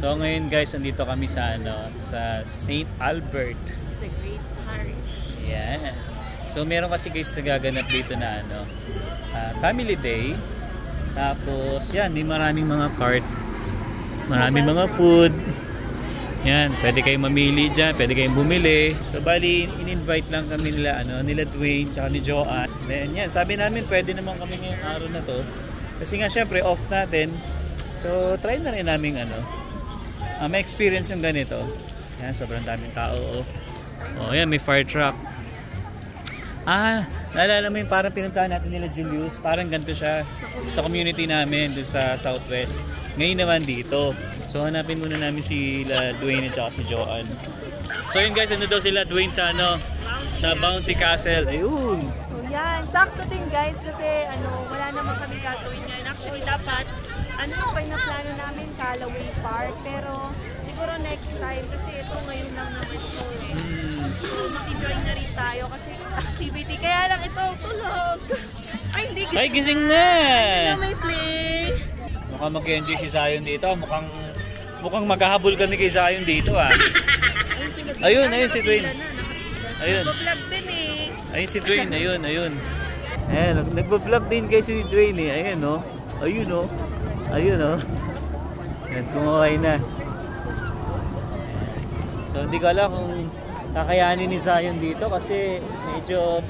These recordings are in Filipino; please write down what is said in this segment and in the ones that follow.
So ngayon guys, andito kami sa sa St. Albert. The Great Parish. Yeah. So meron kasi guys nagaganap dito na family day. Tapos yan, may maraming mga cart. Maraming mga food. Yan, pwede kayong mamili dyan, pwede kayong bumili. So bali, in-invite lang kami nila, nila Dwayne, tsaka ni Joanne. Then yan, sabi namin pwede naman kami ngayong araw na to. Kasi nga syempre off natin. So try na rin namin may experience yung ganito. Yan, sobrang daming tao. Oh, yan, may fire truck. Naalala mo yung parang pinuntahan natin nila Julius. Parang ganito siya sa community namin doon sa Southwest. Ngayon naman dito. So hanapin muna namin si Dwayne at saka si Joanne. So yun guys, ano daw sila Dwayne sa sa Bouncy Castle. Ayun. So yan, sakto din guys kasi wala naman kami gagawin ngayon. Actually dapat pa yung plano namin Callaway Park, pero siguro next time kasi ito ngayon lang naman ito eh. So maki-join na rin tayo kasi activity. Kaya lang ito tulog. Ay hindi gising. Ay gising na. May play. Mukhang mag-enjoy si Zion dito. Mukhang maghahabol kami kay Zion dito Ayun si Dwayne. Ayun. Nagbo-vlog din eh. Ayun si Dwayne, ayun. Ayan, nagbo-vlog din kay si Dwayne eh. Ayun Ayun Ayan, kumaway na. So hindi ko alam kung kakayanin ni Zion dito kasi medyo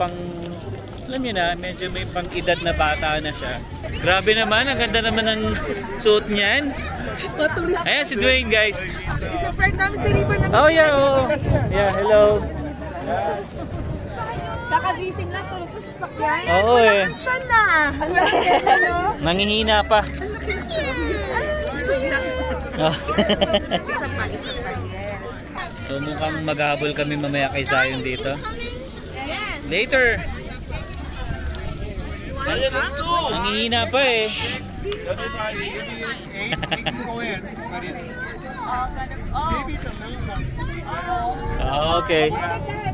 alam niyo na, medyo may pang-edad na bata na siya. Grabe naman, ang ganda naman ng suot niyan. Ayan si Dwayne guys. Isa friend namin si Riva namin. Oh yeah, yeah, hello. Kakagising lang, tulog sa sasakyan. Oo eh. Siya na. Nangihina pa. So mukhang maghahabol kami mamaya kay Zion dito. Later. Nangihina pa eh. Okay.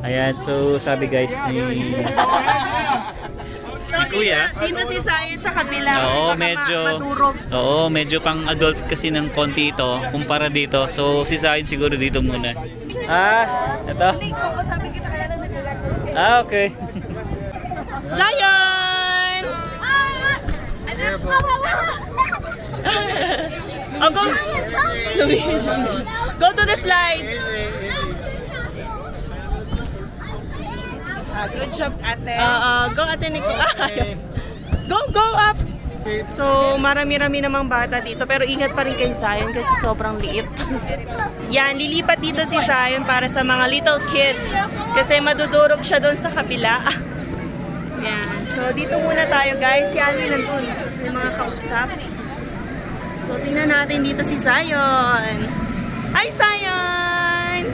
Ayan, so sabi guys ni Kuya. Dito si Zion sa kabila. Medyo pang adult kasi ng konti ito kumpara dito. So si Zion siguro dito muna. Ito. Okay. Zion! Oh, go to the slide. Good job, ate. Go, ate Nico. Go up. So, marami-rami namang bata dito. Pero ingat pa rin kay Zion kasi sobrang liit. Yan, lilipat dito si Zion para sa mga little kids. Kasi madudurog siya doon sa kabila. Yan. So, dito muna tayo guys. Si Alvin nandun. May mga kausap. So, tingnan natin dito si Zion. Hi, Zion!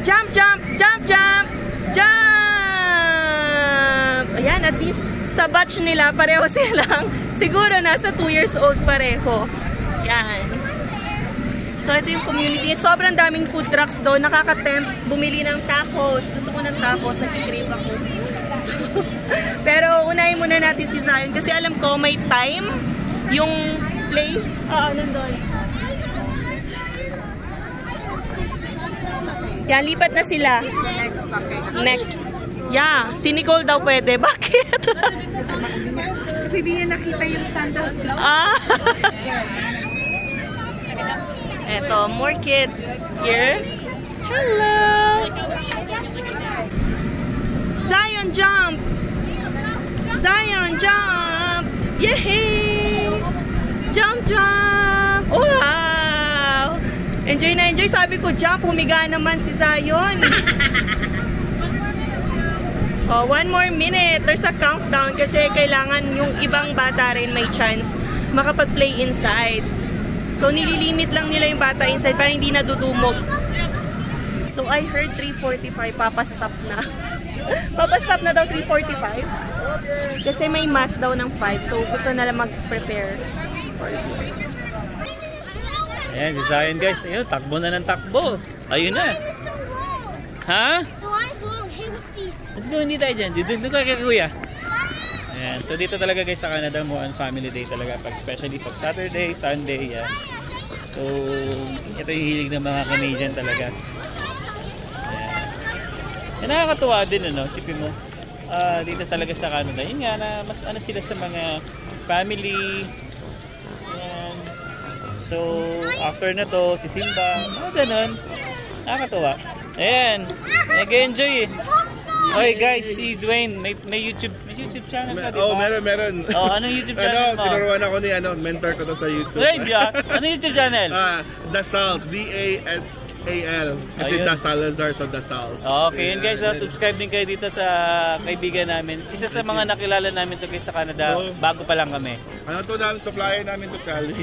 Jump, jump, jump, jump! Jump! Ayan, at least sa batch nila, pareho silang. Siguro nasa 2 years old pareho. Yan. So, ito yung community. Sobrang daming food trucks doon. Nakaka-tempt bumili ng tacos. Gusto ko ng tacos. Nag-crave ako. So, pero unahin muna natin si Zion. Kasi alam ko may time yung play. Nandun. Yan, lipat na sila. Next. Yeah. Si Nicole daw pwede. Bakit? Kasi hindi niya nakita yung sandals. Eto, more kids here. Hello! Zion, jump! Zion, jump! Yehey! Jump, jump! Wow! Enjoy na enjoy. Sabi ko, jump. Humiga naman si Zion. Oh, 1 more minute. There's a countdown kasi kailangan yung ibang bata rin may chance makapag-play inside. So, nililimit lang nila yung bata inside para hindi nadudumog. So, I heard 3:45. Papastop na. Papastop na daw 3:45. Kasi may mass daw ng 5. So, gusto na lang mag-prepare for here. Ayan, si Zion guys. Ayun, takbo na ng takbo. Ayun na. Ha? Let's go, hindi tayo dyan. Dito ka kay Kuya. Ayan. So dito talaga guys sa Canada, more on family day talaga. Especially pag Saturday, Sunday, yan. So, ito yung hilig ng mga Canadian talaga. Ayan. Yan, nakakatuwa din, ano, sipin mo. Dito talaga sa Canada. Yun nga, na mas ano sila sa mga family. Ayan. So, after na to, si Simba, mga ganun. Nakakatuwa. Ayan. Nag-enjoy eh. Okay guys, si Dwayne, may YouTube channel ka, di ba? Oh, meron. Oh, anong YouTube channel mo? Tinuruan ako ni mentor ko to sa YouTube. Wait, anong YouTube channel? Dasals, D-A-S-A-L. Kasi Ayun. Dasalazar, so Dasals. Okay, yun guys, subscribe din kayo dito sa kaibigan namin. Isa sa mga nakilala namin to guys sa Canada, bago pa lang kami. Ano to namin, supplier namin to sa Ali.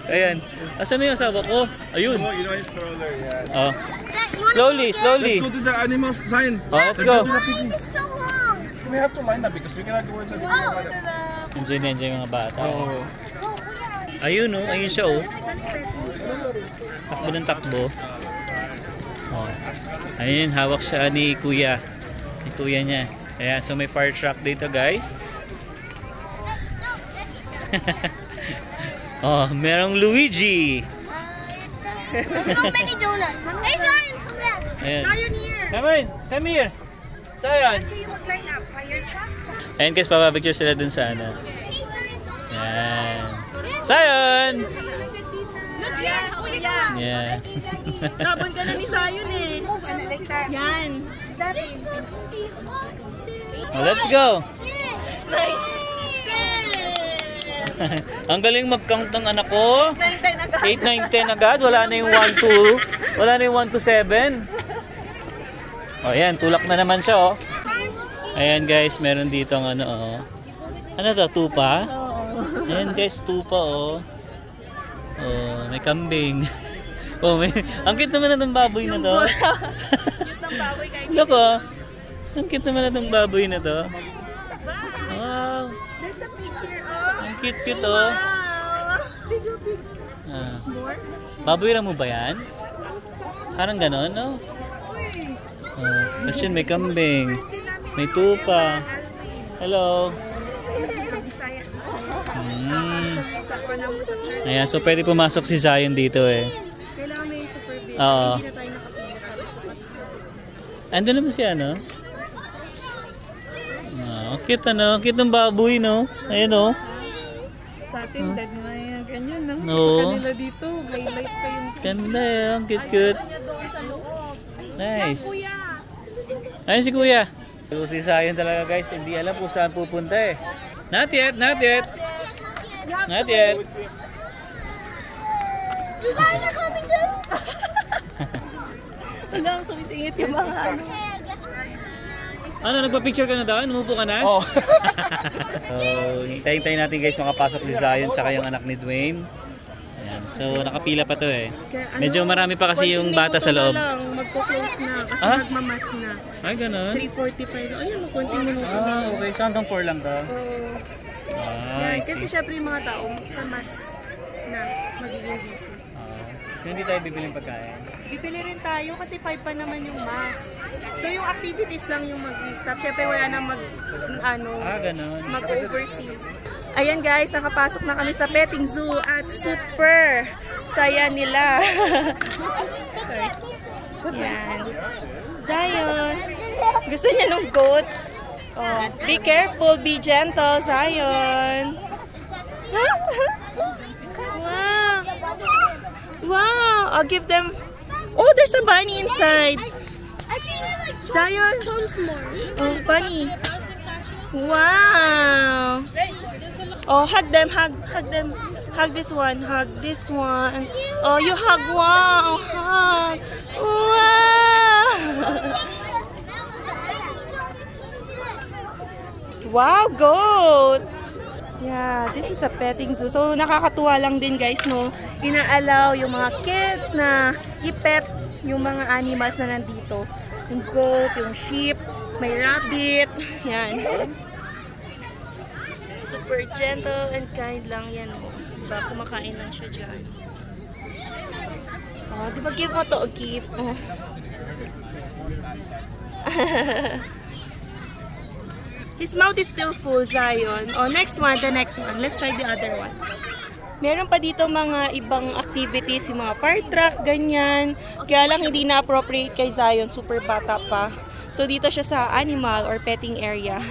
Ayan. Asan na yung asawa ko? Ayun. You know yung stroller, yan. Oh. Slowly. Let's go to the animal sign. Oh, let's go. It's so long. We have to line up because we cannot go inside. Enjoy na enjoy mga bata. Oh. Ayun oh, ayun siya oh. Takbo ng takbo. Oh. Ayun, hawak siya ni kuya. Ni kuya niya. Ayan, so may fire truck dito guys. Oh, merong Luigi. How many donuts? Hey, Zion, come back. Ayan. Zion here. Come here. Zion. Do you want line up? Fire truck? Ayan guys, papapicture sila dun sa ano. Ayan. Zion! Look, yeah. Yeah. Labon ka na ni Zion eh. Like that. Yan. Oh, let's go. Ang galing mag-count ng anak ko. 8, 9, 10 agad. Wala na yung 1, 2. Wala na yung 1 to 7. Oh, ayan. Tulak na naman siya, oh. Ayan, guys. Meron dito ang ano, oh. Ano to? Tupa? Ayan, guys. Tupa, oh. Oh, may kambing. Oh, may... Ang cute naman na itong baboy na to. Look, oh. Ang cute naman na itong baboy na to. Wow. Ang cute, oh. Baboy mo ba yan? Parang ganon, no? Oh, kasi may kambing. May tupa. Hello. Ayan, so pwede pumasok si Zion dito eh. Kailangan may supervision. Oo. Hindi na tayo nakapila sa Andun naman si ano? Cute ano? Cute ng baboy, no? Ayan, no? Sa atin, dead na yan. Ganyan, no? No. Sa kanila dito, highlight pa yung Ganda eh. Ang cute. Nice. Ayun si kuya. So, si Zion talaga guys, hindi alam kung saan pupunta eh. Not yet, not yet. Not yet. You guys are coming too? Hanggang sumisingit yung mga ano. Ano, nagpa-picture ka na daw? Umupo ka na? Oh. So, hintayin natin guys makapasok si Zion tsaka yung anak ni Dwayne. Ayan. So, nakapila pa to eh. Medyo marami pa kasi yung bata sa loob. Magpo-close na kasi magmamas na. Ay, ganun? 3:45. Ayun, konting minuto. Okay. So, hanggang 4 lang to? Yan, kasi syempre yung mga tao sa mas na magiging busy. So, hindi tayo bibiling pagkain? Bibili rin tayo kasi 5 pa naman yung mass. So yung activities lang yung mag-stop. Syempre wala na Ganun. mag-oversee. Ayan guys, nakapasok na kami sa petting zoo at super saya nila. Sorry. Yan. Zion. Gusto niya ng goat? Oh, be careful, be gentle, Zion. Wow. Wow, I'll give them... Oh, there's a bunny inside. Zion. Oh, bunny. Wow. Oh, hug them, hug them. Hug this one, hug this one. Oh, you hug one. Oh, hug. Wow. Wow, goat. Yeah, this is a petting zoo. So, nakakatuwa lang din guys, no? Ina-allow yung mga kids na i-pet yung mga animals na nandito. Yung goat, yung sheep, may rabbit. Yan. Super gentle and kind lang yan, oh. Diba, kumakain lang siya dyan. Oh, diba give mo to a gift? Oh. His mouth is still full, Zion. Oh, next one, the next one. Let's try the other one. Meron pa dito mga ibang activities, yung mga fire truck, ganyan. Kaya lang hindi na appropriate kay Zion, super bata pa. So dito siya sa animal or petting area.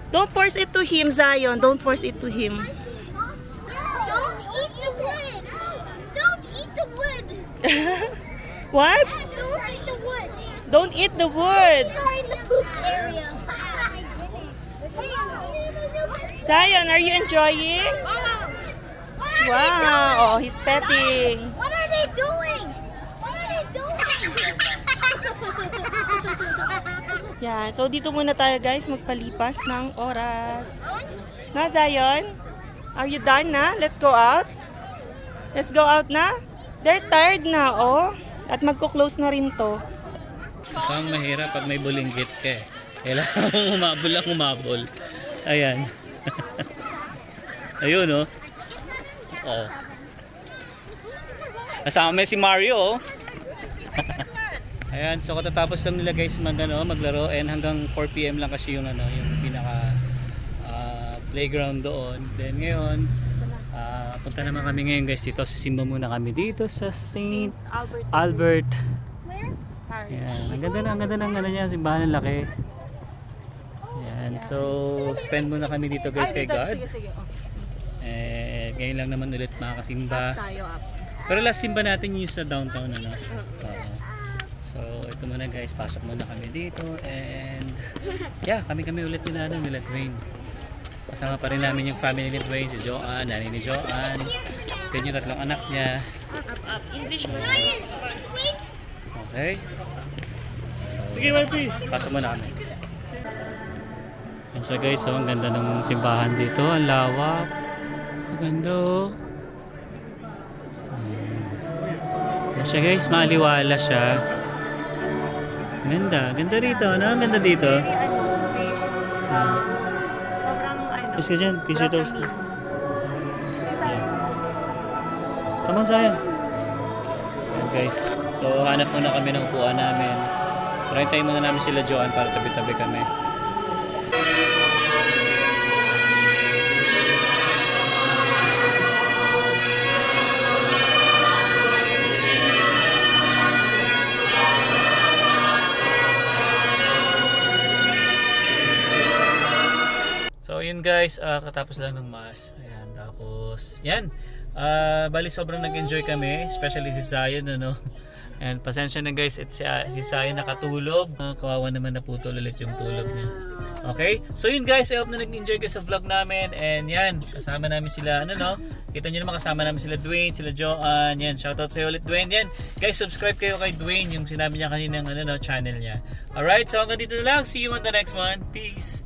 Don't force it to him, Zion. Don't force it to him. Don't eat the wood. Don't eat the wood. What? Don't eat the wood. Don't eat the wood. You're in the poop area. Zion, are you enjoying? Wow, oh, he's petting. What are they doing? What are they doing? Yan, so dito muna tayo guys, magpalipas ng oras. Na, Zion? Are you done na? Let's go out? Let's go out na? They're tired na, oh. At magko-close na rin to. Ito ang mahirap pag may bulinggit ka eh. Kailangan mong umabol lang umabol. Ayan. Ayun oh. Oh. Kasama may si Mario oh. Ayan, so katatapos lang nila guys maglaro and hanggang 4 PM lang kasi yung yung pinaka playground doon. Then ngayon punta naman kami ngayon guys dito. Sisimba muna kami dito sa St. Albert. Where? Ayan, ang ganda ng niya, simbahan ng laki. Ayan, so spend muna kami dito guys kay God. Ngayon lang naman ulit makakasimba. Pero last simba natin yung sa downtown so ito muna guys, pasok muna kami dito and yeah, kami ulit nila Dwayne. Kasama pa rin namin yung family ni Dwayne, si Joanne, nanay ni Joanne, then yung tatlong anak niya. English mo. Okay. So, pasok muna kami. So guys, ang ganda ng simbahan dito, ang lawak. Ang ganda oh. Siya guys, maliwala siya. Ganda rito, no? Ang ganda dito. Spacious. Sobrang Kasi dyan, visitors. Come on, Zion. Okay, guys, so hanap muna kami ng upuan namin. Tayo muna namin sila Joanne para tabi-tabi kami. So yun guys, katapos lang ng mass. Ayan, tapos yan. Bali sobrang nag-enjoy kami, especially si Zion And pasensya na guys, si Zion nakatulog. Kawawa naman naputol ulit yung tulog niya. Okay? So yun guys, I hope na nag-enjoy kayo sa vlog namin. And yan, kasama namin sila kita nyo naman kasama namin sila Dwayne, sila Joanne. Yan, shoutout sa'yo ulit Dwayne. Yan, guys, subscribe kayo kay Dwayne, yung sinabi niya kaninang channel niya. Alright, so hanggang dito na lang. See you on the next one. Peace!